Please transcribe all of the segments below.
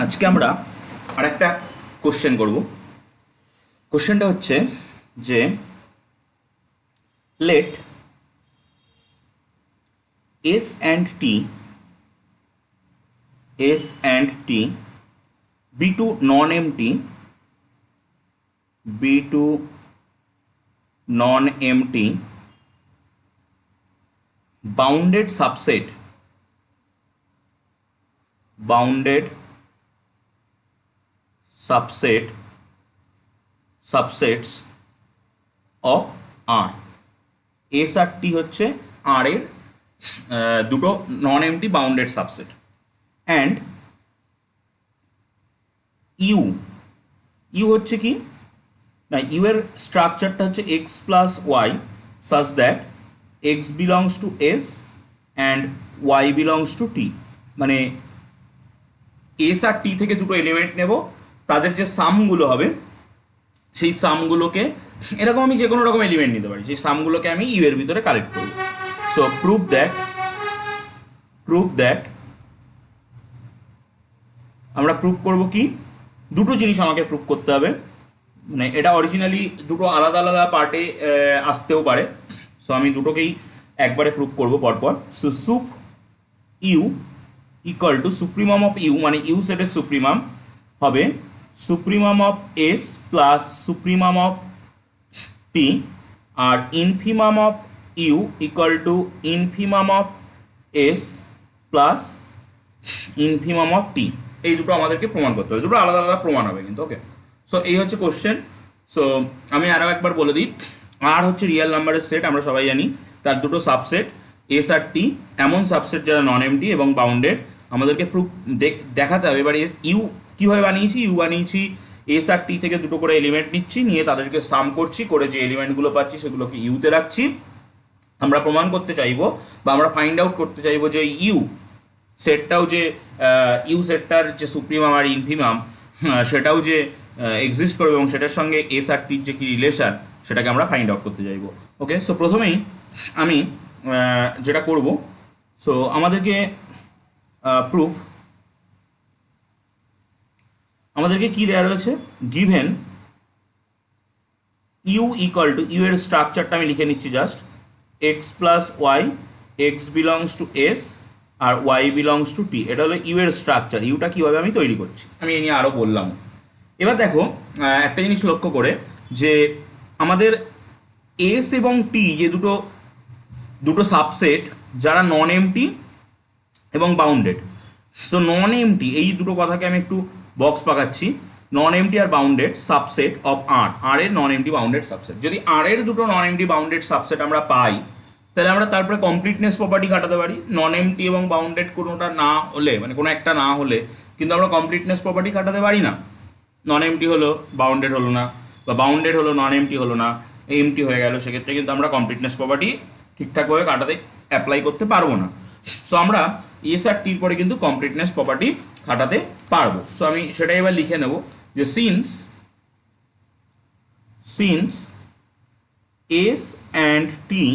আজকে আমরা আরেকটা কোশ্চেন করব। কোশ্চেনটা হচ্ছে যে late S and T be two non-empty bounded subsets of R। S আর T হচ্ছে R এর দুটো non empty bounded subset. And U হচ্ছে কি না, ইউ এর স্ট্রাকচারটা হচ্ছে X plus Y such that X belongs to S and Y belongs to T. মানে এস আর টি থেকে দুটো এলিমেন্ট নেব, তাদের যে সামগুলো হবে সেই সামগুলোকে, এরকম আমি যে কোনো রকম এলিমেন্ট নিতে পারি, সেই সামগুলোকে আমি ইউ এর ভিতরে কালেক্ট করব। সো প্রুভ দ্যাট আমরা প্রুভ করব কি, দুটো জিনিস আমাকে প্রুভ করতে হবে। মানে এটা অরিজিনালি দুটো আলাদা আলাদা পার্টে আসতেও পারে, সো আমি দুটোকেই একবারে প্রুভ করব পরপর। So sup U equal to supremum of U, মানে ইউ সেটের সুপ্রিমাম হবে supremum of S plus supremum of T, আর infimum of U equal to infimum of S plus infimum of T. এই দুটো আমাদেরকে প্রমাণ করতে হবে, দুটো আলাদা আলাদা প্রমাণ হবে কিন্তু। ওকে, সো এই হচ্ছে কোশ্চেন। সো আমি আরও একবার বলে দিই, আর হচ্ছে রিয়েল নাম্বারের সেট, আমরা সবাই জানি তার দুটো সাবসেট এস আর টি, এমন সাবসেট যারা নন এমটি এবং বাউন্ডেড। আমাদেরকে প্রুফ দেখাতে হবে। এবার ইউ কীভাবে বানিয়েছি, ইউ বানিয়েছি এস আর টি থেকে দুটো করে এলিমেন্ট নিচ্ছি, নিয়ে তাদেরকে সাম করছি, করে যে এলিমেন্টগুলো পাচ্ছি সেগুলোকে ইউতে রাখছি। আমরা প্রমাণ করতে চাইবো বা আমরা ফাইন্ড আউট করতে চাইবো যে ইউ সেটটাও যে ইউ সেটটার যে সুপ্রিমাম আর ইনফিমাম সেটাও যে এক্সিস্ট করবে এবং সেটার সঙ্গে এস আর টির যে কি রিলেশন সেটাকে আমরা ফাইন্ড আউট করতে চাইবো। ওকে, সো প্রথমেই আমি যেটা করব, সো আমাদেরকে আমাদেরকে কি দেওয়া রয়েছে, given U equal to, U এর স্ট্রাকচারটা আমি লিখে নিচ্ছি just, X plus Y, X belongs to S আর ওয়াই বিলংস টু টি। এটা হলো ইউ এর স্ট্রাকচার। ইউটা কীভাবে আমি তৈরি করছি আমি এ নিয়ে আরও বললাম। এবার দেখো একটা জিনিস লক্ষ্য করে যে আমাদের এস এবং টি যে দুটো সাবসেট যারা নন এমটি এবং বাউন্ডেড। সো নন এমটি, এই দুটো কথাকে আমি একটু বক্স পাকাচ্ছি, নন এমটি আর বাউন্ডেড সাবসেট অফ আর এর নন এমটি বাউন্ডেড সাবসেট। যদি আর এর দুটো নন এমটি বাউন্ডেড সাবসেট আমরা পাই, তাহলে আমরা তারপরে কমপ্লিটনেস প্রপার্টি খাটাতে পারি। নন এমটি এবং বাউন্ডেড কোনোটা না হলে, মানে কোনো একটা না হলে কিন্তু আমরা কমপ্লিটনেস প্রপার্টি খাটাতে পারি না। নন এমটি হলো বাউন্ডেড হলো না, বা বাউন্ডেড হলো নন এমটি হলো না, এমটি হয়ে গেল, সেক্ষেত্রে কিন্তু আমরা কমপ্লিটনেস প্রপার্টি ঠিকঠাকভাবে কাটাতে অ্যাপ্লাই করতে পারবো না। সো আমরা এস আর টির পরে কিন্তু কমপ্লিটনেস প্রপার্টি খাটাতে পারবো। সো আমি সেটাই এবার লিখে নেব যে since S and T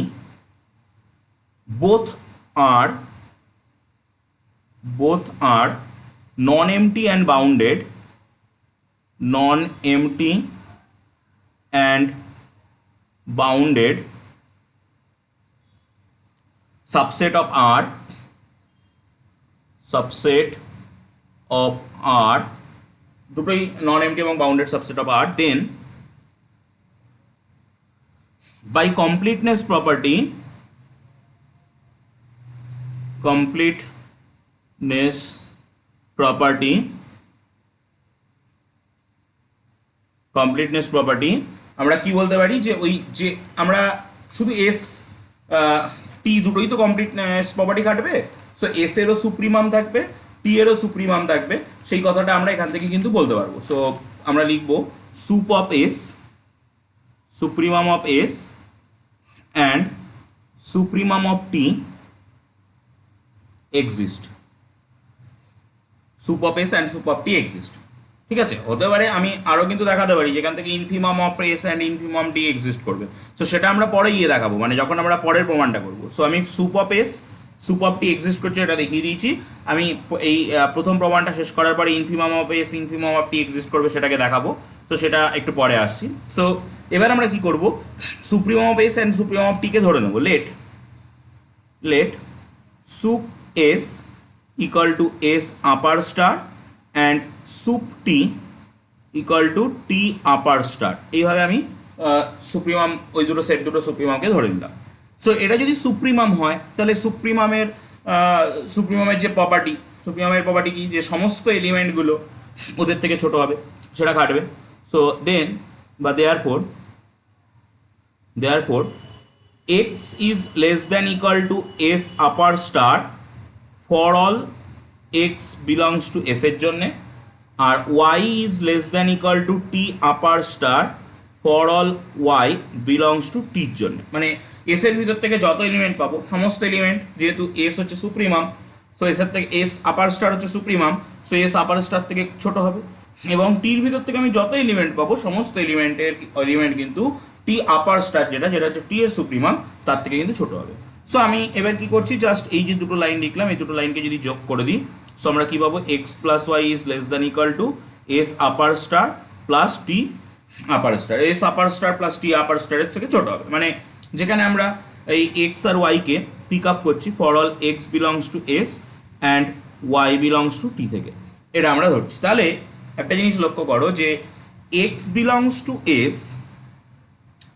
both are non-empty and bounded, non-empty and bounded subset of R, দুটোই নন এমটি এবং bounded subset of R, then by completeness property আমরা কি বলতে পারি যে ওই যে আমরা শুধু এস টি দুটোই তো কমপ্লিটনেস প্রপার্টি কাটবে, সো এস এরও সুপ্রিমাম থাকবে, টি এরও সুপ্রিমাম থাকবে, সেই কথাটা আমরা এখান থেকে কিন্তু বলতে পারবো। সো আমরা লিখবো supremum of S and supremum of T exist, soup of S and soup of T exist. ঠিক আছে, হতে পারে আমি আরও কিন্তু দেখাতে পারি যেখান থেকে infimum of S and infimum T exist করবে। সো সেটা আমরা পরে গিয়ে দেখাবো, মানে যখন আমরা পরের প্রমাণটা করবো। সো আমি soup of S soup of T exist করছে এটা দেখিয়ে দিয়েছি আমি। এই প্রথম প্রমাণটা শেষ করার পরে infimum of S infimum of T exist করবে সেটাকে দেখাবো। তো সেটা একটু পরে আসছি। সো এবার আমরা কি করব, supremum of S and supremum of টিকে ধরে নেবো। Let sup S equal to S upper star and sup T equal to T upper star. এইভাবে আমি সুপ্রিমাম ওই দুটো সেট দুটো সুপ্রিমামকে ধরে নিলাম। সো এটা যদি সুপ্রিমাম হয় তাহলে সুপ্রিমামের যে প্রপার্টি কি, যে সমস্ত এলিমেন্টগুলো ওদের থেকে ছোট হবে সেটা কাটবে। সো দেন বা therefore X is less than equal to S upper star for all X belongs to S এর জন্যে, আর Y is less than equal to T upper star for all Y belongs to টির জন্য। মানে S এর ভিতর থেকে যত এলিমেন্ট পাবো সমস্ত এলিমেন্ট, যেহেতু এস হচ্ছে সুপ্রিমাম, সো এস এর থেকে এস আপার স্টার হচ্ছে supremum, so S upper star থেকে ছোট হবে, এবং টির ভিতর থেকে আমি যত এলিমেন্ট পাবো সমস্ত এলিমেন্ট কিন্তু টি আপার স্টার যেটা হচ্ছে টি এর সুপ্রিমাম তার থেকে কিন্তু ছোট হবে। সো আমি এবার কি করছি, জাস্ট এই যে দুটো লাইন লিখলাম এই দুটো লাইনকে যদি যোগ করে দিই, সো আমরা কি পাবো, X plus Y is less than equal to S upper star plus T upper star. S upper star plus T upper স্টারের থেকে ছোট হবে, মানে যেখানে আমরা এই এক্স আর ওয়াইকে পিক আপ করছি for all X belongs to S and Y belongs to T থেকে, এটা আমরা ধরছি। তাহলে একটা জিনিস লক্ষ্য করো যে X belongs to S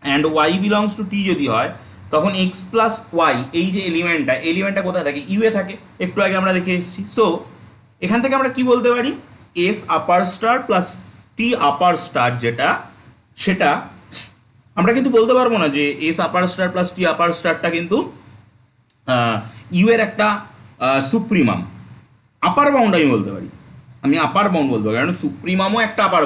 and Y belongs to T যদি হয় তখন এক্স প্লাস ওয়াই এই যে এলিমেন্টটা কোথায় থাকে, ইউ এ থাকে, একটু আগে আমরা দেখে এসেছি। সো এখান থেকে আমরা কি বলতে পারি, S upper star plus T upper star যেটা, সেটা আমরা কিন্তু বলতে পারবো না যে S upper star plus T upper স্টারটা কিন্তু ইউ এর একটা সুপ্রিমাম। আপার বাউন্ড আমি বলতে পারি, আপার বাউন্ড বলতে পারি, কারণ সুপ্রিমামও একটা আপার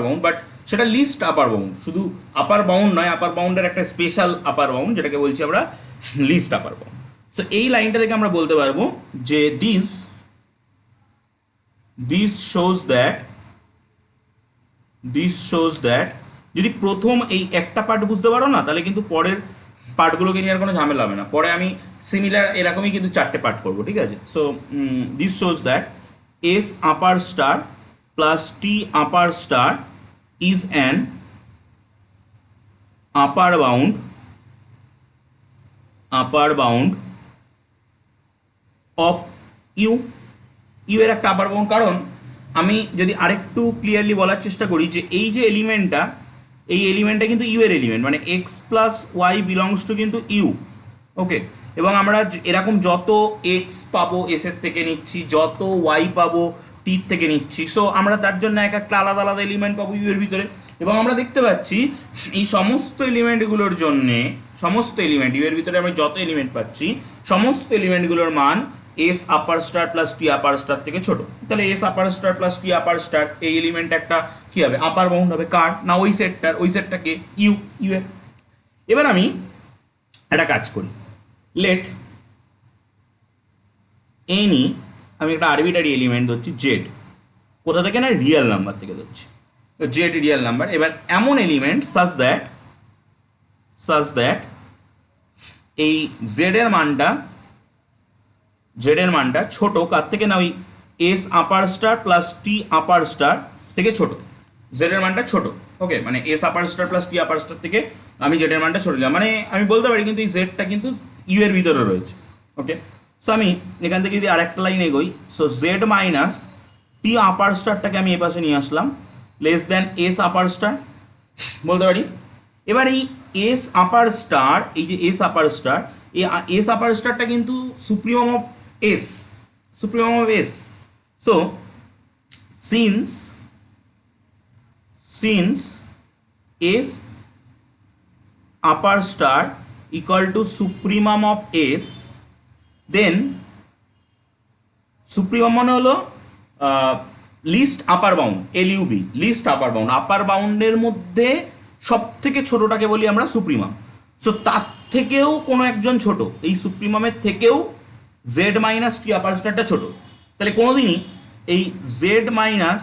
বাউন্ড, বাট সেটা লিস্ট আপার বাউন্ড, শুধু আপার বাউন্ড নয়, আপার বাউন্ডের একটা স্পেশাল আপার বাউন্ড যেটাকে বলছি আমরা লিস্ট আপার বাউন্ড। সো এই লাইনটা থেকে আমরা বলতে পারবো যে দিস শোজ দ্যাট যদি প্রথম এই একটা পার্ট বুঝতে পারো না তাহলে কিন্তু পরের পার্টগুলোকে নিয়ে আর কোনো ঝামেলা হবে না, পরে আমি সিমিলার এরকমই কিন্তু 4টে পার্ট করবো, ঠিক আছে। So this shows that S upper star plus T upper star is an upper bound of u এর একটা আপার বাউন্ড। কারণ আমি যদি আরেকটু ক্লিয়ারলি বলার চেষ্টা করি যে এই যে এলিমেন্টটা কিন্তু ইউ এর এলিমেন্ট, মানে x plus y belongs to কিন্তু ইউ, ওকে। এবং আমরা এরকম যত এক্স পাবো এস এর থেকে নিচ্ছি, যত ওয়াই পাবো টির থেকে নিচ্ছি, সো আমরা তার জন্য এক একটা আলাদা আলাদা এলিমেন্ট পাবো ইউ এর ভিতরে। এবং আমরা দেখতে পাচ্ছি এই সমস্ত এলিমেন্টগুলোর জন্যে, সমস্ত এলিমেন্ট ইউ এর ভিতরে আমি যত এলিমেন্ট পাচ্ছি সমস্ত এলিমেন্টগুলোর মান S upper star plus T upper star থেকে ছোট। তাহলে S upper star plus T upper star এই এলিমেন্ট একটা কি হবে, আপার বাউন্ড হবে। কার না, ওই সেটটাকে ইউ এর। এবার আমি একটা কাজ করি, লেট এনি, আমি একটা আরবিটারি এলিমেন্ট ধরছি জেড, কোথা থেকে না, রিয়েল নাম্বার থেকে ধরছি, জেড রিয়েল নাম্বার। এবার এমন এলিমেন্ট সাজ দ্যাট এই জেড এর মানটা ছোট কার থেকে না, ওই S upper star plus T upper star থেকে ছোট, জেড এর মানটা ছোট, ওকে। মানে S upper star plus T upper star থেকে আমি জেড এর মানটা ছোট দিলাম, মানে আমি বলতে পারি কিন্তু এই জেডটা কিন্তু ইউ এর ভিতরে রয়েছে, ওকে। সো আমি এখান থেকে যদি আরেকটা লাইন এগোই, সো জেড মাইনাস টি আপার স্টারটাকে আমি এ পাশে নিয়ে আসলাম, less than S upper star বলতে পারি। এবার এই এস আপার স্টার, এই যে এস আপার স্টারটা কিন্তু supremum of S, so since S upper star equal to supremum of S, then supremum মানে হলো least upper bound, LUB, least upper bound, upper বাউন্ডের মধ্যে সব থেকে ছোটটাকে বলি আমরা সুপ্রিমাম। সো তার থেকেও কোনো একজন ছোট, এই সুপ্রিমামের থেকেও জেড মাইনাস টি আপার স্টারটা ছোট। তাহলে কোনোদিনই এই জেড মাইনাস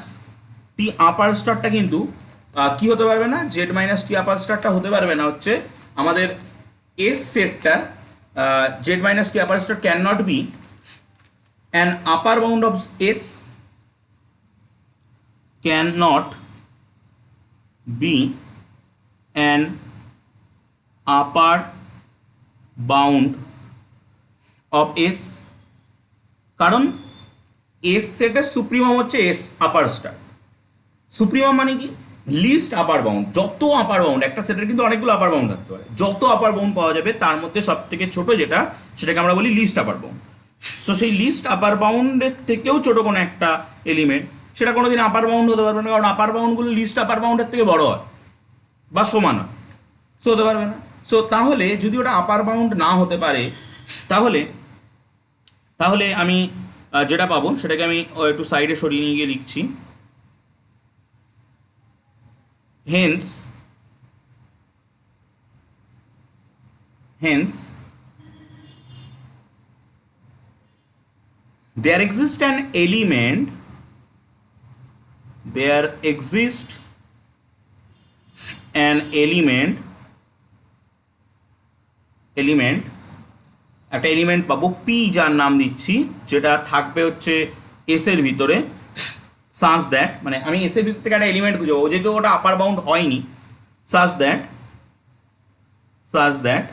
টি আপার স্টারটা কিন্তু কি হতে পারবে না, জেড মাইনাস টি আপার স্টারটা হতে পারবে না হচ্ছে আমাদের এস সেটটার Z minus T upper star can not be an upper bound of S, can not be an upper bound of S. কারণ এস সেটের সুপ্রিমাম হচ্ছে এস আপার স্টার। সুপ্রিমাম মানে কি? Least upper bound. যত upper bound, একটা সেটের কিন্তু অনেকগুলো আপার বাউন্ড থাকতে পারে, যত আপার বাউন্ড পাওয়া যাবে তার মধ্যে সব থেকে ছোট যেটা, সেটাকে আমরা বলি লিস্ট আপার বাউন্ড। সো সেই লিস্ট আপার বাউন্ডের থেকেও ছোট কোনো একটা এলিমেন্ট, সেটা কোনোদিন আপার বাউন্ড হতে পারবে না, কারণ আপার বাউন্ডগুলো লিস্ট আপার বাউন্ডের থেকে বড় হয় বা সমান হয়, সো হতে পারবে না। সো তাহলে যদি ওটা আপার বাউন্ড না হতে পারে, তাহলে তাহলে আমি যেটা পাবো সেটাকে আমি একটু সাইডে সরিয়ে নিয়ে গিয়ে লিখছি। Hence, there exists an element, একটা এলিমেন্ট পাবো পি, যার নাম দিচ্ছি, যেটা থাকবে হচ্ছে এস এর ভিতরে, সাজ দ্যাট, মানে আমি এস এর ভিতর থেকে একটা এলিমেন্ট খুঁজে পাবো যেহেতু ওটা আপার বাউন্ড হয়নি, সাজ দ্যাট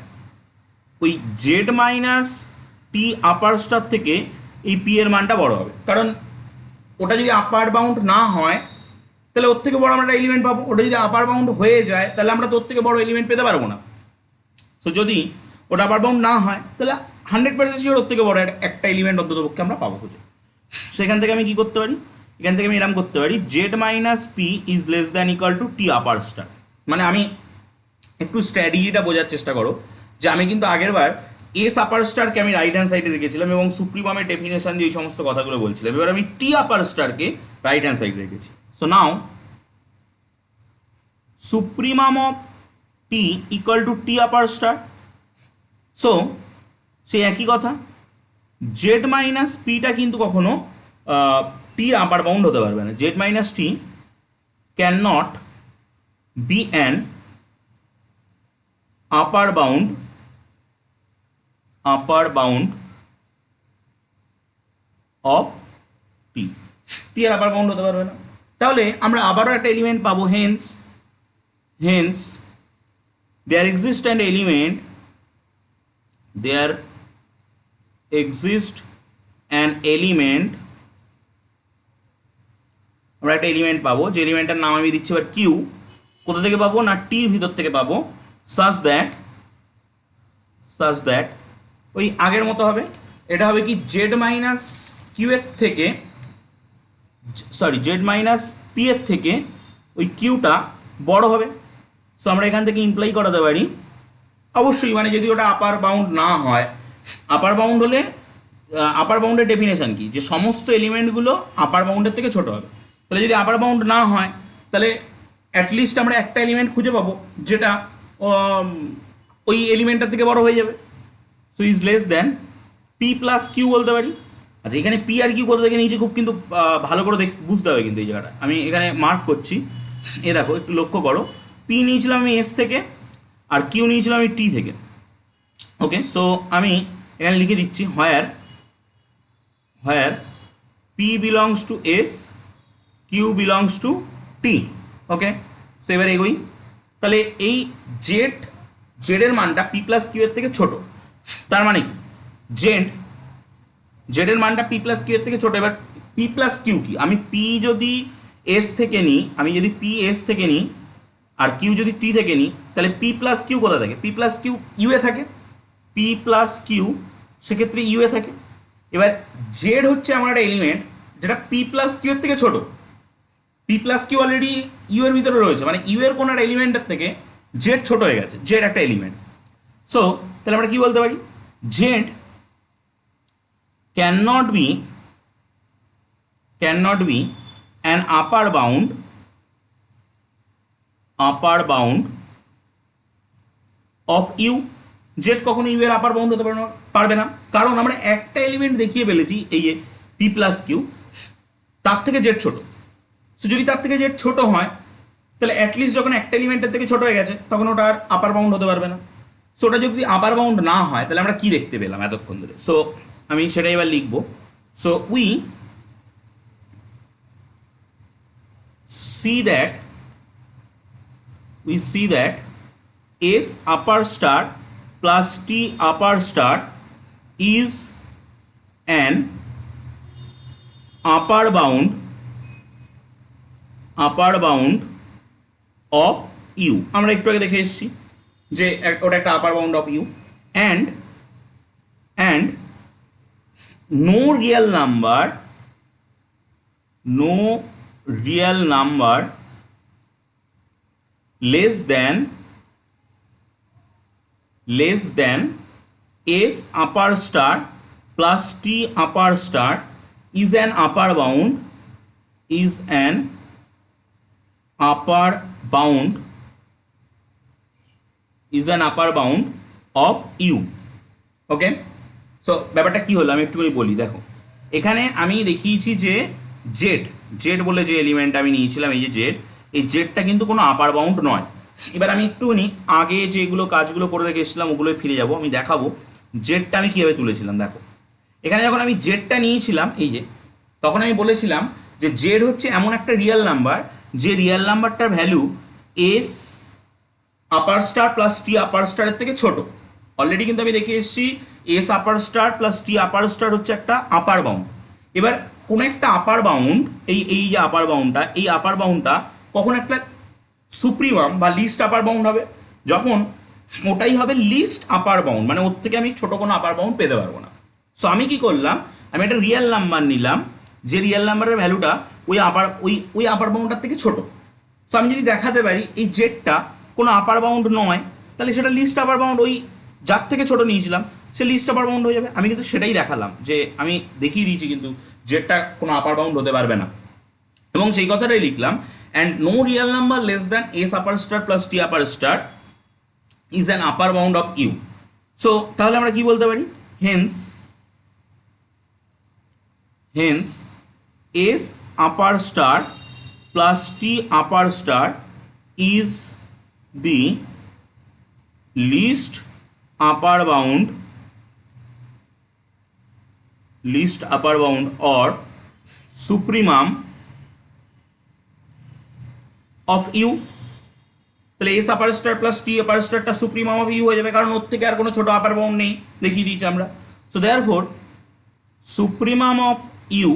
ওই Z minus T upper star থেকে এই পি এর মানটা বড় হবে। কারণ ওটা যদি আপার বাউন্ড না হয় তাহলে ওর থেকে বড় আমরা একটা এলিমেন্ট পাবো, ওটা যদি আপার বাউন্ড হয়ে যায় তাহলে আমরা তো ওর থেকে বড় এলিমেন্ট পেতে পারবো না। সো যদি ওটা আপার বাউন্ড না হয় তাহলে 100% শিওর ওর থেকে বড় একটা এলিমেন্ট অন্তত পক্ষে আমরা পাবো খুঁজে। সেখান থেকে আমি কি করতে পারি? এখান থেকে আমি এরকম করতে পারি, Z minus P is less than equal to T upper star. মানে আমি একটু স্ট্র্যাটেজিটা বোঝার চেষ্টা করো, যে আমি কিন্তু আগের বার এস আপার স্টারকে আমি রাইট হ্যান্ড সাইডে রেখেছিলাম এবং সুপ্রিমামের ডেফিনেশন দিয়ে এই সমস্ত কথাগুলো বলছিলাম। এবার আমি টি আপার স্টারকে রাইট হ্যান্ড সাইডে রেখেছি। So now supremum of T equal to T upper star. So সেই একই কথা, জেড মাইনাস পিটা কিন্তু কখনো টির আপার বাউন্ড হতে পারবে না। Z minus T can not be an upper bound of T. T এর আপার বাউন্ড হতে পারবে না। তাহলে আমরা আবারও একটা এলিমেন্ট পাবো, hence there exist an element, আমরা একটা এলিমেন্ট পাবো, যে এলিমেন্টটার নাম আমি দিচ্ছি এবার কিউ। কোথা থেকে পাবো? না টির ভিতর থেকে পাবো। সাজ দ্যাট ওই আগের মতো হবে। এটা হবে কি, জেড মাইনাস কিউ এর থেকে, জেড মাইনাস পি এর থেকে ওই কিউটা বড় হবে। সো আমরা এখান থেকে ইমপ্লাই করাতে পারি, অবশ্যই মানে যদি ওটা আপার বাউন্ড না হয়, আপার বাউন্ড হলে আপার বাউন্ডের ডেফিনেশন কি, যে সমস্ত এলিমেন্টগুলো আপার বাউন্ডের থেকে ছোট হবে। তাহলে যদি আপার বাউন্ড না হয় তাহলে অ্যাটলিস্ট আমরা একটা এলিমেন্ট খুঁজে পাবো যেটা ওই এলিমেন্টটার থেকে বড় হয়ে যাবে। So is less than P plus q বলতে পারি। আচ্ছা, এখানে পি আর কিউ কোথা থেকে নিয়েছি খুব কিন্তু ভালো করে বুঝতে হবে কিন্তু এই জায়গাটা আমি এখানে মার্ক করছি। এ দেখো একটু লক্ষ্য করো, পি নিয়েছিলাম আমি এস থেকে আর কিউ নিয়েছিলাম আমি টি থেকে। ওকে, সো আমি এখানে লিখে দিচ্ছি where P belongs to S, Q belongs to T. Okay, so এবার এগোই। তাহলে এই জেডের মানটা পি প্লাস কিউ এর থেকে ছোট, তার মানে কি জেডের মানটা পি প্লাস কিউ এর থেকে ছোট। এবার পি প্লাস কিউ কি, আমি পি যদি এস থেকে নিই, আর কিউ যদি টি থেকে নিই, তাহলে পি প্লাস কিউ কোথা থাকে? P plus Q U A থাকে, পি প্লাস কিউ সেক্ষেত্রে ইউ এ থাকে। এবার জেড হচ্ছে আমার একটা এলিমেন্ট যেটা পি প্লাস কিউ এর থেকে ছোট। P plus q already U এর ভিতরে রয়েছে, মানে ইউ এর কোনো একটা এলিমেন্টের থেকে জেড ছোট হয়ে গেছে, জেড একটা এলিমেন্ট। সো তাহলে আমরা কি বলতে পারি, Z cannot be an upper bound of u। Z কখনো ইউ এর আপার বাউন্ড হতে পারবে না, কারণ আমরা একটা এলিমেন্ট দেখিয়ে ফেলেছি এই পি প্লাস কিউ, তার থেকে জেড ছোট। সো যদি তার থেকে জেড ছোট হয় তাহলে অ্যাটলিস্ট যখন একটা এলিমেন্টের থেকে ছোট হয়ে গেছে তখন ওটা আর আপার বাউন্ড হতে পারবে না। সো ওটা যদি আপার বাউন্ড না হয় তাহলে আমরা কি দেখতে পেলাম এতক্ষণ ধরে? সো আমি সেটা এবার লিখবো। So we see that S upper star plus T upper star is an upper bound of U। আমরা একটু আগে দেখে এসেছি যে ওটা একটা upper bound of U, and no real number less than S upper star plus T upper star is an upper bound of U। Okay, so ব্যাপারটা কি হলো আমি একটুখানি বলি। দেখো এখানে আমি দেখিয়েছি যে জেড বলে যে এলিমেন্ট আমি নিয়েছিলাম, এই যে জেড, এই জেডটা কিন্তু কোনো আপার বাউন্ড নয়। এবার আমি একটুখানি আগে যেগুলো কাজগুলো করে রেখে এসেছিলাম ওগুলোই ফিরে যাব, আমি দেখাবো জেডটা আমি কীভাবে তুলেছিলাম। দেখো এখানে যখন আমি জেডটা নিয়েছিলাম এই যে, তখন আমি বলেছিলাম যে জেড হচ্ছে এমন একটা রিয়েল নাম্বার যে real নাম্বারটার value S upper star plus T upper স্টারের থেকে ছোট। অলরেডি কিন্তু আমি দেখে এসেছি S upper star plus T upper star হচ্ছে একটা আপার বাউন্ড। এবার কোন একটা আপার বাউন্ড, এই যে আপার বাউন্ডটা, এই আপার বাউন্ডটা কখন একটা সুপ্রিমাম বা লিস্ট আপার বাউন্ড হবে, যখন ওটাই হবে লিস্ট আপার বাউন্ড, মানে ওর থেকে আমি ছোট কোনো আপার বাউন্ড পেতে পারবো না। সো আমি কি করলাম, আমি একটা রিয়েল নাম্বার নিলাম যে রিয়েল নাম্বারের ভ্যালুটা ওই আপার বাউন্ডটার থেকে ছোট। সো আমি যদি দেখাতে পারি এই জেডটা কোনো আপার বাউন্ড নয়, তাহলে সেটা লিস্ট আপার বাউন্ড, ওই যার থেকে ছোট নিয়েছিলাম সে লিস্ট আপার বাউন্ড হয়ে যাবে। আমি কিন্তু সেটাই দেখালাম, যে আমি দেখিয়ে দিয়েছি কিন্তু জেডটা কোনো আপার বাউন্ড হতে পারবে না, এবং সেই কথাটাই লিখলাম। And no real number less than S upper star plus T upper star is an upper bound of U. So তাহলে আমরা কি বলতে পারি, hence S upper star plus T upper star is the least upper bound or supremum of U। তাহলে S upper star plus T upper স্টারটা supremum of U হয়ে যাবে, কারণ ওর থেকে আর কোনো ছোট আপার বাউন্ড নেই, দেখিয়ে দিয়েছি আমরা। So therefore supremum of U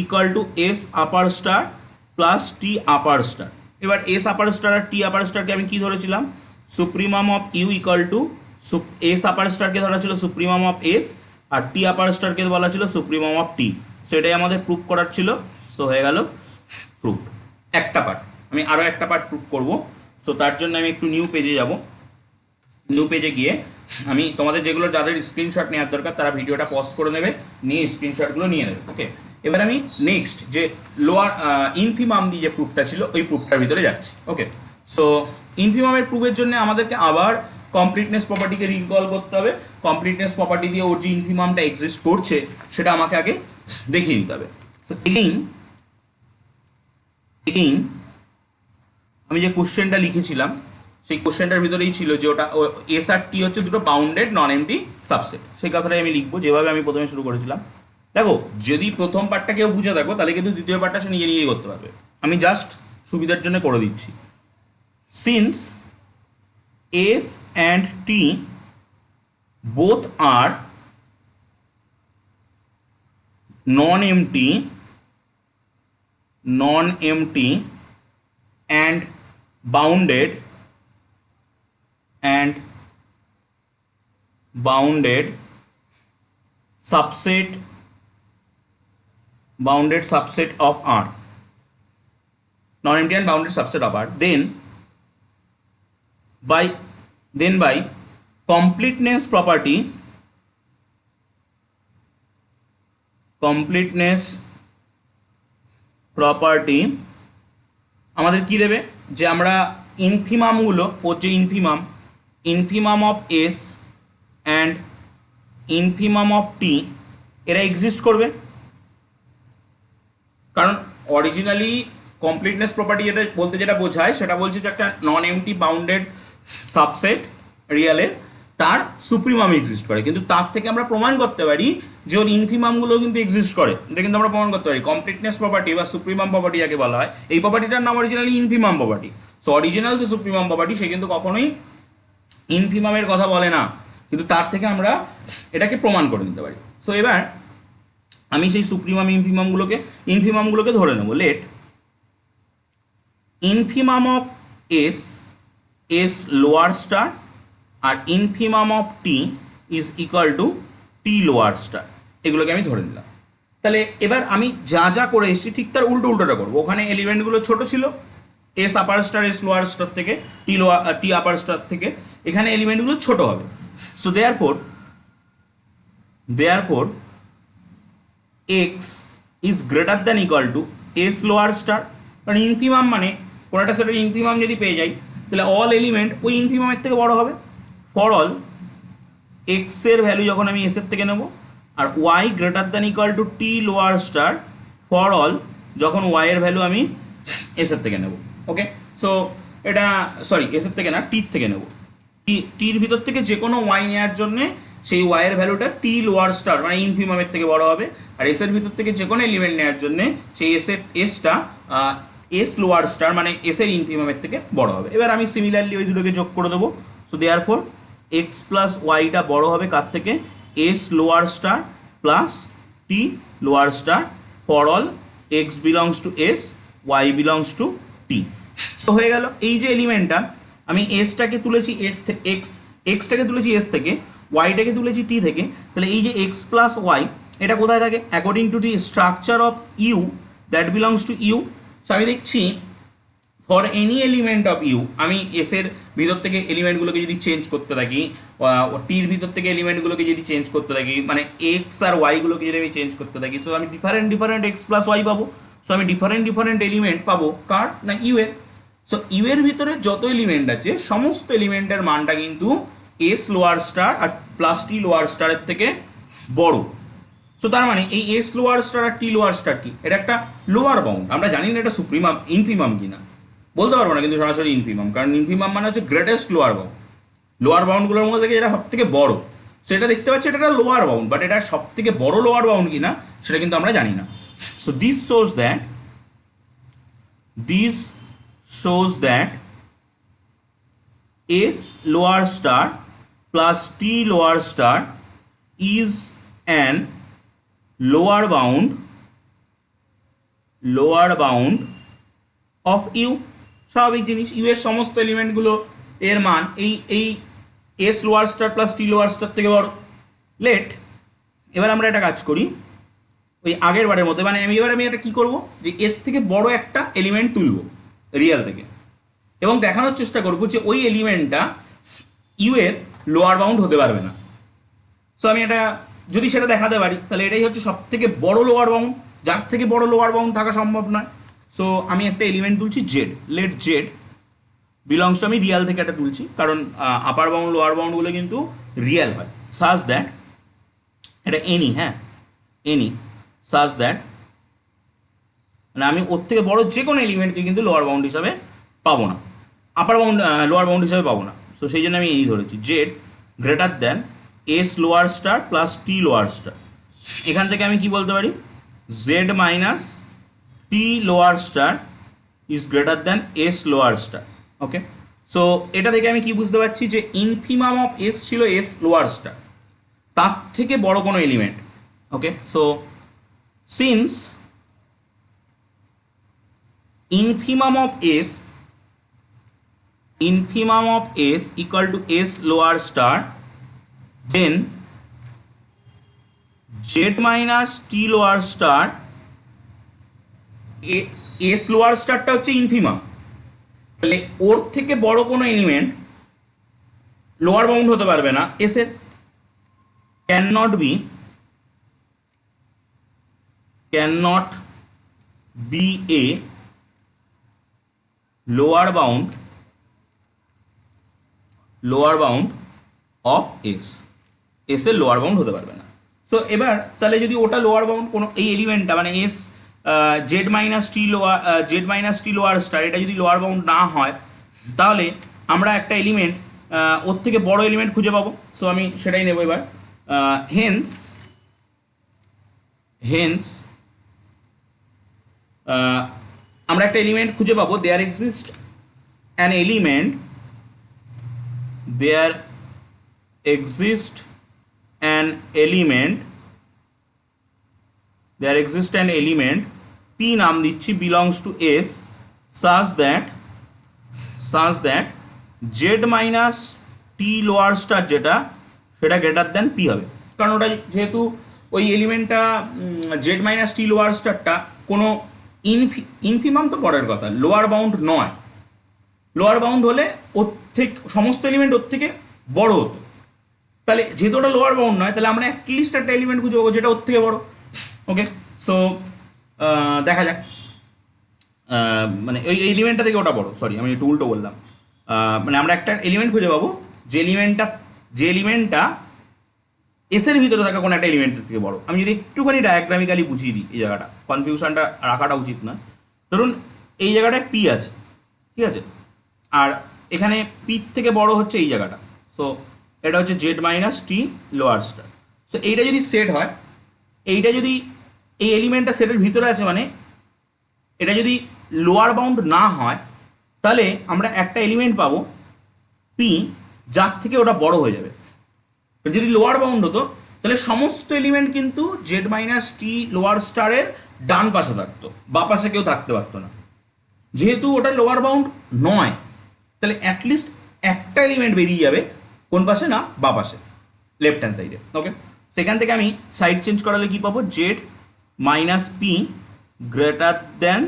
equal to S upper star plus T upper star. এবার এস আপার স্টার আর টি আপার স্টারকে আমি কি ধরেছিলাম, supremum of U equal to S upper স্টারকে ধরা ছিল সুপ্রিমাম অফ এস, আর টি আপার স্টারকে বলা ছিল সুপ্রিমাম অফ টি। সো এটাই আমাদের প্রুফ করার ছিল। সো হয়ে গেল প্রুফ একটা পার্ট। আমি আরও একটা পার্ট প্রুফ করবো। সো তার জন্য আমি একটু নিউ পেজে যাব। নিউ পেজে গিয়ে আমি তোমাদের যেগুলো যাদের স্ক্রিনশট নেওয়ার দরকার তারা ভিডিওটা পজ করে নেবে, নিয়ে স্ক্রিনশটগুলো নিয়ে নেবে। ওকে, এবার আমি নেক্সট যে লোয়ার ইনফিমাম দিয়ে যে প্রুফটা ছিল ওই প্রুফটার ভিতরে যাচ্ছি। ওকে, সো ইনফিমামের প্রুফের জন্য আমাদেরকে আবার কমপ্লিটনেস প্রপার্টিকে রিকল করতে হবে। কমপ্লিটনেস প্রপার্টি দিয়ে ওর যে ইনফিমামটা এক্সিস্ট করছে সেটা আমাকে আগে দেখিয়ে নিতে হবে। সো এগেইন আমি যে কোশ্চেনটা লিখেছিলাম সেই কোশ্চেনটার ভিতরেই ছিল যে ওটা এস আর টি হচ্ছে দুটো বাউন্ডেড নন এমটি সাবসেট। সেই কথাটাই আমি লিখবো যেভাবে আমি প্রথমে শুরু করেছিলাম। দেখো যদি প্রথম পার্টটা কেউ বুঝে থাকো তাহলে কিন্তু দ্বিতীয় পার্টটা সে নিজেই করতে পারবে। আমি জাস্ট সুবিধার জন্য করে দিচ্ছি। Since S and T both are non empty and bounded subset of R, non-empty and bounded subset of R, then by completeness property আমাদের কি দেবে, যে আমরা ইনফিমামগুলো, ওর যে infimum of S and infimum of T এরা এক্সিস্ট করবে। কারণ অরিজিনালি কমপ্লিটনেস প্রপার্টি যেটা বোঝায় সেটা বলছে যে একটা নন এমটি বাউন্ডেড সাবসেট রিয়েলের তার সুপ্রিমাম এক্সিস্ট করে, কিন্তু তার থেকে আমরা প্রমাণ করতে পারি যে ওর ইনফিমামগুলো কিন্তু এক্সিস্ট করে, এটা কিন্তু আমরা প্রমাণ করতে পারি। কমপ্লিটনেস প্রপার্টি বা সুপ্রিমাম প্রপার্টি যাকে বলা হয়, এই প্রপার্টিটার নাম originally infimum property. So original যে সুপ্রিমাম প্রপার্টি সে কিন্তু কখনোই ইনফিমামের কথা বলে না, কিন্তু তার থেকে আমরা এটাকে প্রমাণ করে নিতে পারি। সো এবার আমি সেই সুপ্রিমাম ইনফিমামগুলোকে ধরে নেব। Let infimum of S lower star আর infimum of T is equal to T lower star, এগুলোকে আমি ধরে নিলাম। তাহলে এবার আমি যা যা করে এসেছি ঠিক তার উল্টোটা করবো। ওখানে এলিমেন্টগুলো ছোট ছিল S upper star S lower star থেকে, টি আপার স্টার থেকে, এখানে এলিমেন্টগুলো ছোট হবে। So therefore x is greater than equal to S lower star, কারণ ইনফিমাম মানে কোনো একটা সেটের ইনফিমাম যদি পেয়ে যাই তাহলে অল এলিমেন্ট ওই ইনফিমামের থেকে বড় হবে। ফর অল এক্সের ভ্যালু যখন আমি এসের থেকে নেব, আর Y greater than equal to T lower star for all যখন ওয়াইয়ের ভ্যালু আমি এসের থেকে নেব। ওকে, সো এটা এসের থেকে না, টির থেকে নেব। টির ভিতর থেকে যে কোনো ওয়াই নেওয়ার জন্যে সেই ওয়াইয়ের ভ্যালুটা টি লোয়ার স্টার মানে ইনফিমামের থেকে বড় হবে, আর এসের ভিতর থেকে যে কোনো এলিমেন্ট নেওয়ার জন্যে সেই এসটা এস লোয়ার স্টার মানে এসের ইনফিমামের থেকে বড় হবে। এবার আমি সিমিলারলি ওই দুটোকে যোগ করে দেবো। সো দেয়ারফর এক্স প্লাস ওয়াইটা বড় হবে কার থেকে, S lower star plus T lower star for all X belongs to S Y belongs to T. তো হয়ে গেল এই যে এলিমেন্টটা আমি এসটাকে তুলেছি এক্সটাকে তুলেছি এস থেকে, ওয়াইটাকে তুলেছি টি থেকে, তাহলে এই যে এক্স প্লাস ওয়াই এটা কোথায় থাকে, according to the structure of U that belongs to U. So আমি দেখছি for any element of U আমি এসের ভিতর থেকে এলিমেন্টগুলোকে যদি চেঞ্জ করতে থাকি, টির ভিতর থেকে এলিমেন্টগুলোকে যদি চেঞ্জ করতে থাকি, মানে এক্স আর ওয়াইগুলোকে যদি আমি চেঞ্জ করতে থাকি, তো আমি ডিফারেন্ট এক্স প্লাস ওয়াই পাবো। সো আমি ডিফারেন্ট এলিমেন্ট পাবো কার না ইউ এর। সো ইউ এর ভিতরে যত এলিমেন্ট আছে সমস্ত এলিমেন্টের মানটা কিন্তু এস লোয়ার স্টার আর প্লাস টি লোয়ার স্টারের থেকে বড়। সো তার মানে এই এস লোয়ার স্টার আর টি লোয়ার স্টার কি, এটা একটা লোয়ার বাউন্ড। আমরা জানি না এটা সুপ্রিমাম ইনফিমাম কিনা, বলতে পারবো না কিন্তু সরাসরি ইনফিমাম, কারণ ইনফিমাম মানে হচ্ছে গ্রেটেস্ট লোয়ার বাউন্ড। লোয়ার বাউন্ডগুলোর মধ্যে থেকে এটা সব থেকে বড়, সেটা দেখতে পাচ্ছি এটা একটা লোয়ার বাউন্ড, বাট এটা সব থেকে বড় লোয়ার বাউন্ড কিনা সেটা কিন্তু আমরা জানি না। So this shows that S lower star plus T lower star is an lower bound of U। স্বাভাবিক জিনিস, ইউ এর সমস্ত এলিমেন্টগুলো এর মান এই S lower star plus T lower star থেকে বড়। লেট এবার আমরা একটা কাজ করি ওই আগের বারের মতো, মানে আমি এটা কী করবো যে এর থেকে বড় একটা এলিমেন্ট তুলবো রিয়াল থেকে এবং দেখানোর চেষ্টা করবো যে ওই এলিমেন্টটা ইউ এর লোয়ার বাউন্ড হতে পারবে না। সো আমি এটা যদি সেটা দেখাতে পারি তাহলে এটাই হচ্ছে সব থেকে বড় লোয়ার বাউন্ড, যার থেকে বড় লোয়ার বাউন্ড থাকা সম্ভব নয়। সো আমি একটা এলিমেন্ট তুলছি z, let z belongs to, আমি রিয়াল থেকে একটা তুলছি কারণ আপার বাউন্ড লোয়ার বাউন্ডগুলো কিন্তু রিয়াল হয়, সাজ দ্যাট এটা এনি সাজ দ্যাট মানে আমি ওর থেকে বড় যে কোনো এলিমেন্টকে কিন্তু লোয়ার বাউন্ড হিসাবে পাবো না, আপার বাউন্ড লোয়ার বাউন্ড হিসাবে পাবো না। সো সেই জন্য আমি এই ধরেছি Z greater than S lower star plus T lower star. এখান থেকে আমি কি বলতে পারি, Z minus T lower star is greater than S lower star. Okay, so এটা থেকে আমি কি বুঝতে পারছি যে ইনফিমাম অফ এস ছিল এস লোয়ার স্টার, তার থেকে বড় কোনো element. Okay, so since infimum of S equal to S lower star, then Z minus T lower star, S lower starটা হচ্ছে ইনফিমাম, তাহলে ওর থেকে বড় কোনো এলিমেন্ট লোয়ার বাউন্ড হতে পারবে না এস এর, cannot be a lower bound of S, S এর লোয়ার বাউন্ড হতে পারবে না। সো এবার তাহলে যদি ওটা লোয়ার বাউন্ড কোনো এই এলিমেন্টটা মানে S Z minus T lower star এটা যদি লোয়ার বাউন্ড না হয়, তাহলে আমরা একটা এলিমেন্ট ওর থেকে বড় এলিমেন্ট খুঁজে পাবো, সো আমি সেটাই নেবো এবার। হেন্স হেন্স আমরা একটা এলিমেন্ট খুঁজে পাবো, there exist an element, there exist an element, there exist an element p নাম দিচ্ছি belongs to S such that z minus T lower star যেটা সেটা গ্রেটার দ্যান পি হবে। কারণ ওটা যেহেতু ওই এলিমেন্টটা জেড মাইনাস টি লোয়ার স্টারটা কোনো ইনফিমাম তো পরের কথা, লোয়ার বাউন্ড নয়। লোয়ার বাউন্ড হলে ওর থেকে সমস্ত এলিমেন্ট ওর থেকে বড় হতো, তাহলে যেহেতু ওটা লোয়ার বাউন্ড নয় তাহলে আমরা অ্যাটলিস্ট একটা এলিমেন্ট খুঁজে পাবো যেটা ওর থেকে বড়। ওকে, সো দেখা যাক, মানে ওই এলিমেন্টটা থেকে ওটা বড়, সরি আমি একটু উল্টো বললাম। মানে আমরা একটা এলিমেন্ট খুঁজে পাবো যে এলিমেন্টটা এসের ভিতরে থাকা কোনো একটা এলিমেন্টের থেকে বড়। আমি যদি একটুখানি ডায়াগ্রামিক্যালি বুঝিয়ে দিই, এই জায়গাটা কনফিউশনটা রাখাটা উচিত না। ধরুন এই জায়গাটায় পি আছে, ঠিক আছে, আর এখানে পি থেকে বড় হচ্ছে এই জায়গাটা, সো এটা হচ্ছে Z minus T lower star. So এইটা যদি সেট হয়, এইটা যদি এই এলিমেন্টটা সেটের ভিতরে আছে, মানে এটা যদি লোয়ার বাউন্ড না হয় তাহলে আমরা একটা এলিমেন্ট পাবো পি যার থেকে ওটা বড় হয়ে যাবে। যদি লোয়ার বাউন্ড হতো তাহলে সমস্ত এলিমেন্ট কিন্তু জেড মাইনাস টি লোয়ার স্টারের ডান পাশে থাকতো, বা পাশে কেউ থাকতে পারতো না। যেহেতু ওটা লোয়ার বাউন্ড নয় তাহলে অ্যাটলিস্ট একটা এলিমেন্ট বেরিয়ে যাবে কোন পাশে না, বা পাশে, লেফট হ্যান্ড সাইডে। ওকে, সেখান থেকে আমি সাইড চেঞ্জ করালে কি পাবো, Z minus P greater than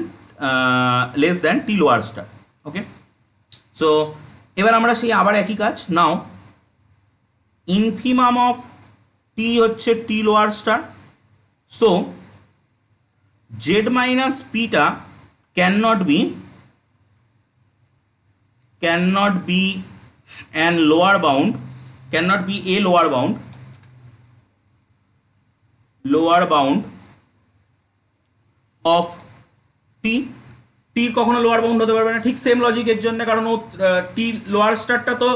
less than T lower star. Okay, so এবার আমরা সেই আবার একই কাজ, নাও ইনফিমাম অফ টি হচ্ছে T lower star, so Z minus পিটা can not be an lower bound, can not be a lower bound of T. টির কখনো লোয়ার বাউন্ড হতে পারবে না, ঠিক সেম লজিকের জন্য, কারণ ও টি লোয়ার স্টারটা তো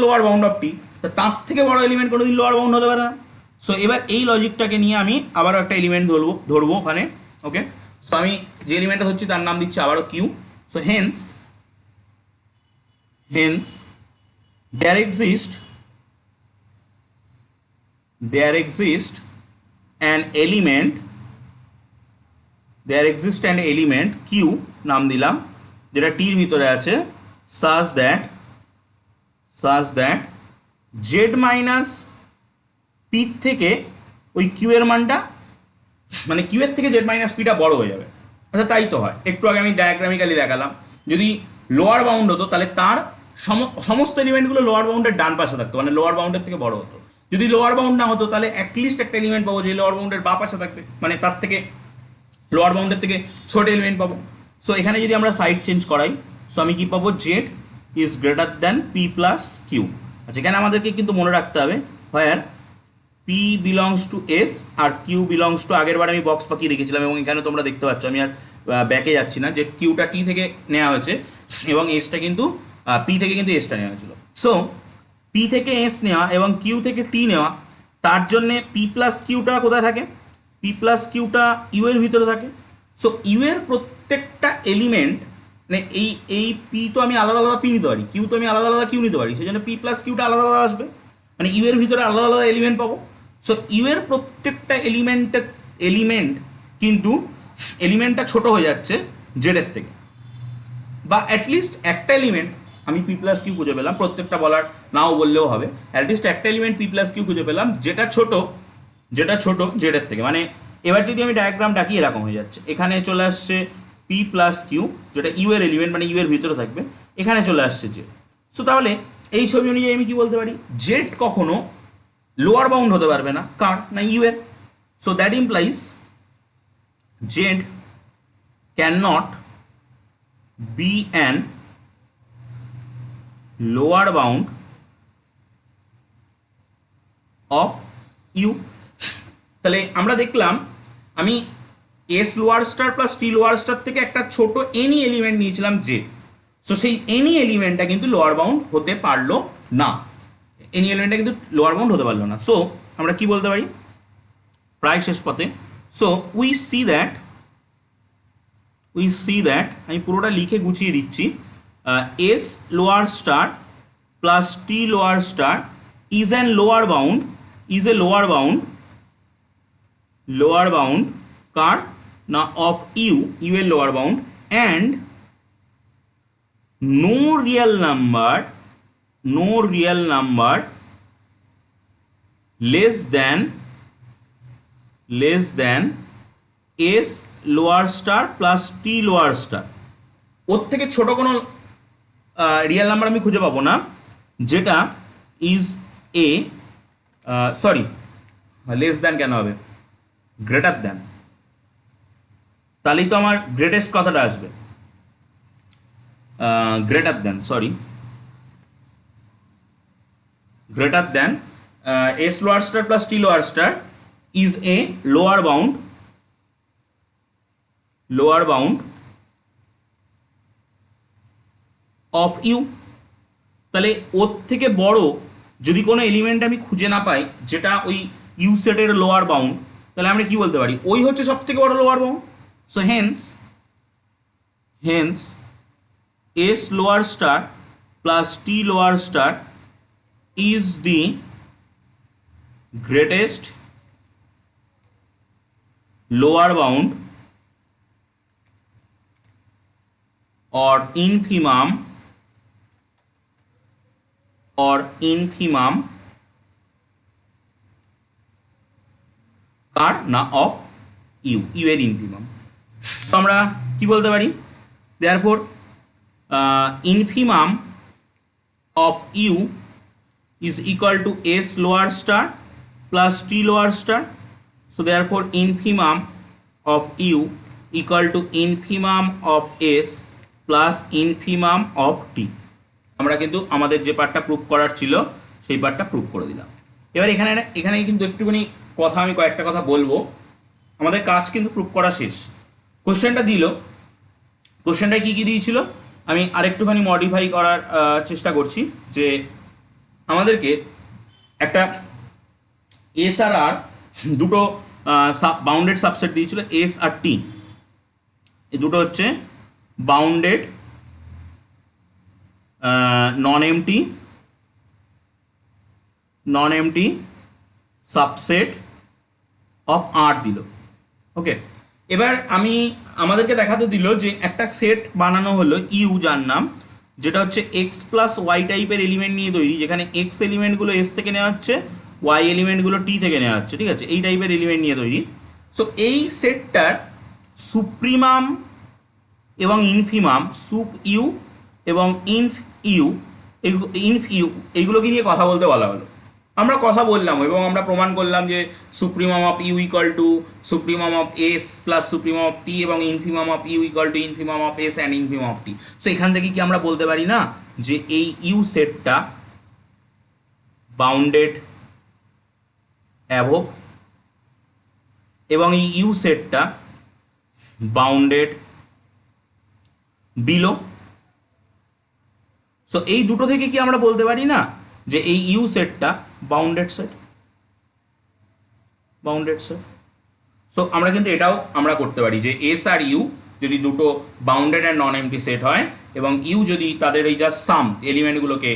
লোয়ার বাউন্ড অফ টি, তার থেকে বড় এলিমেন্ট কোনোদিন লোয়ার বাউন্ড হতে পারে না। সো এবার এই লজিকটাকে নিয়ে আমি আবারও একটা এলিমেন্ট ধরবো ওখানে। ওকে, সো আমি যে এলিমেন্টটা ধরছি তার নাম দিচ্ছি আবারও q. So hence there exists an element q নাম দিলাম, যেটা টির ভিতরে আছে, such that z minus P থেকে ওই কিউ এর মানটা, মানে কিউ এর থেকে জেড মাইনাস পিটা বড় হয়ে যাবে। আচ্ছা তাই তো হয়, একটু আগে আমি ডায়াগ্রামিক্যালি দেখালাম, যদি লোয়ার বাউন্ড হতো তাহলে তার সমস্ত এলিমেন্টগুলো লোয়ার বাউন্ডের ডান পাশে থাকতো, মানে লোয়ার বাউন্ডের থেকে বড় হতো। যদি লোয়ার বাউন্ড না হতো তাহলে অ্যাটলিস্ট একটা এলিমেন্ট পাবো যে লোয়ার বাউন্ডের বা পাশে থাকবে, মানে তার থেকে লোয়ার বাউন্ডের থেকে ছোট এলিমেন্ট পাবো। সো এখানে যদি আমরা সাইড চেঞ্জ করাই, সো আমি কি পাবো, Z is greater than P plus Q. আচ্ছা, এখানে আমাদেরকে কিন্তু মনে রাখতে হবে, where P belongs to S আর কিউ বিলংস টু, আগের বার আমি বক্স পাকিয়ে রেখেছিলাম এবং এখানে তোমরা দেখতে পাচ্ছ, আমি আর ব্যাকে যাচ্ছি না, যে কিউটা টি থেকে নেওয়া হয়েছে এবং এসটা কিন্তু পি থেকে কিন্তু এসটা নেওয়া হয়েছিল। সো পি থেকে এস নেওয়া এবং কিউ থেকে টি নেওয়া, তার জন্যে পি প্লাস কিউটা কোথায় থাকে, পি প্লাস কিউটা ইউ এর ভিতরে থাকে। সো ইউ এর প্রত্যেকটা এলিমেন্ট, মানে এই পি তো আমি আলাদা আলাদা পি নিতে পারি, কিউ তো আমি আলাদা আলাদা কিউ নিতে পারি, সেই জন্য পি প্লাস কিউটা আলাদা আলাদা আসবে, মানে ইউ এর ভিতরে আলাদা আলাদা এলিমেন্ট পাবো। সো ইউ এর প্রত্যেকটা এলিমেন্ট কিন্তু এলিমেন্টটা ছোট হয়ে যাচ্ছে জেডের থেকে, বা অ্যাটলিস্ট একটা এলিমেন্ট আমি পি প্লাস কিউ খুঁজে পেলাম, প্রত্যেকটা বলার নাও বললেও হবে, অ্যাটলিস্ট একটা এলিমেন্ট পি প্লাস কিউ খুঁজে পেলাম যেটা ছোট জেডের থেকে। মানে এবার যদি আমি ডায়াগ্রাম ডাকি এরকম হয়ে যাচ্ছে, এখানে চলে আসছে পি প্লাস কিউ যেটা ইউ এর এলিমেন্ট, মানে ইউ এর ভিতরে থাকবে, এখানে চলে আসছে জেড। সো তাহলে এই ছবি অনুযায়ী আমি কি বলতে পারি, জেড কখনো লোয়ার বাউন্ড হতে পারবে না, কার না ইউ এর। So that implies z can not be an lower bound of U. তাহলে আমরা দেখলাম আমি S lower star plus T lower star থেকে একটা ছোট এনি এলিমেন্ট নিয়েছিলাম জে। সো সেই এনি এলিমেন্টটা কিন্তু লোয়ার বাউন্ড হতে পারলো না, এনি এলিমেন্টটা কিন্তু লোয়ার বাউন্ড হতে পারলো না। সো আমরা কি বলতে পারি প্রায় শেষ পথে। সো উই সি দ্যাট আমি পুরোটা লিখে গুছিয়ে দিচ্ছি, S lower star plus T lower star is a lower bound কার না অফ ইউ এর lower bound, and no real number less than s lower star plus t lower star। ওর থেকে ছোট কোনো রিয়েল নাম্বার আমি খুঁজে পাবো না যেটা is a sorry less than কেন হবে, গ্রেটার দ্যান, তাহলেই তো আমার গ্রেটেস্ট কথাটা আসবে। greater than s lower star plus t lower star is a lower bound of u। তাহলে ওর থেকে বড় যদি কোনো এলিমেন্ট আমি খুঁজে না পাই যেটা ওই ইউ সেটের লোয়ার বাউন্ড, তাহলে আমরা কি বলতে পারি ওই হচ্ছে সব থেকে বড় lower bound. So Haynes s lower star plus t lower star is the greatest lower bound or infimum কার না অফ ইউ এর ইনফিমাম। তো আমরা কি বলতে পারি therefore infimum of u is equal to s lower star plus t lower star, so therefore infimum of u equal to infimum of s plus infimum of t। আমরা কিন্তু আমাদের যে পার্টটা প্রুফ করার ছিল সেই পার্টটা প্রুফ করে দিলাম। এবার এখানে কিন্তু একটুখানি কথা আমি কয়েকটা কথা বলবো, আমাদের কাজ কিন্তু প্রুফ করা শেষ। কোশ্চেনটা কি দিয়েছিল আমি আরেকটুখানি মডিফাই করার চেষ্টা করছি, যে আমাদেরকে একটা এস আর আর দুটো বাউন্ডেড সাবসেট দিয়েছিল, এস আর টি, এই দুটো হচ্ছে bounded non empty subset of R দিল। ওকে, এবার আমাদেরকে দেখাতে দিল যে একটা সেট বানানো হলো ইউ, যার নাম যেটা হচ্ছে এক্স প্লাস ওয়াই টাইপের এলিমেন্ট নিয়ে তৈরি, যেখানে এক্স এলিমেন্টগুলো এস থেকে নেওয়া হচ্ছে, ওয়াই এলিমেন্টগুলো টি থেকে নেওয়া হচ্ছে, ঠিক আছে, এই টাইপের এলিমেন্ট নিয়ে তৈরি। সো এই সেটটার সুপ্রিমাম এবং ইনফিমাম, সুপ ইউ এবং ইনফ ইউ এইগুলোকে নিয়ে কথা বলতে বলা হলো। আমরা কথা বললাম এবং আমরা প্রমাণ করলাম যে supremum of U equal to supremum of S plus supremum of T এবং infimum of U equal to infimum of S and infimum of T. So এখান থেকে কি আমরা বলতে পারি না যে এই ইউ সেটটা বাউন্ডেড অ্যাভোভ এবং এই ইউ সেটটা বাউন্ডেড বিলো। সো এই দুটো থেকে কি আমরা বলতে পারি না যে এই ইউ সেটটা বাউন্ডেড সেট। সো আমরা কিন্তু এটাও আমরা করতে পারি যে এস আর ইউ যদি দুটো bounded and non empty set হয় এবং ইউ যদি তাদের এই জাস্ট সাম এলিমেন্টগুলোকে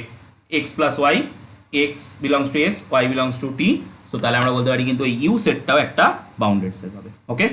X plus Y, X belongs to S, Y belongs to T, so তাহলে আমরা বলতে পারি কিন্তু এই ইউ সেটটাও একটা বাউন্ডেড সেট হবে। ওকে।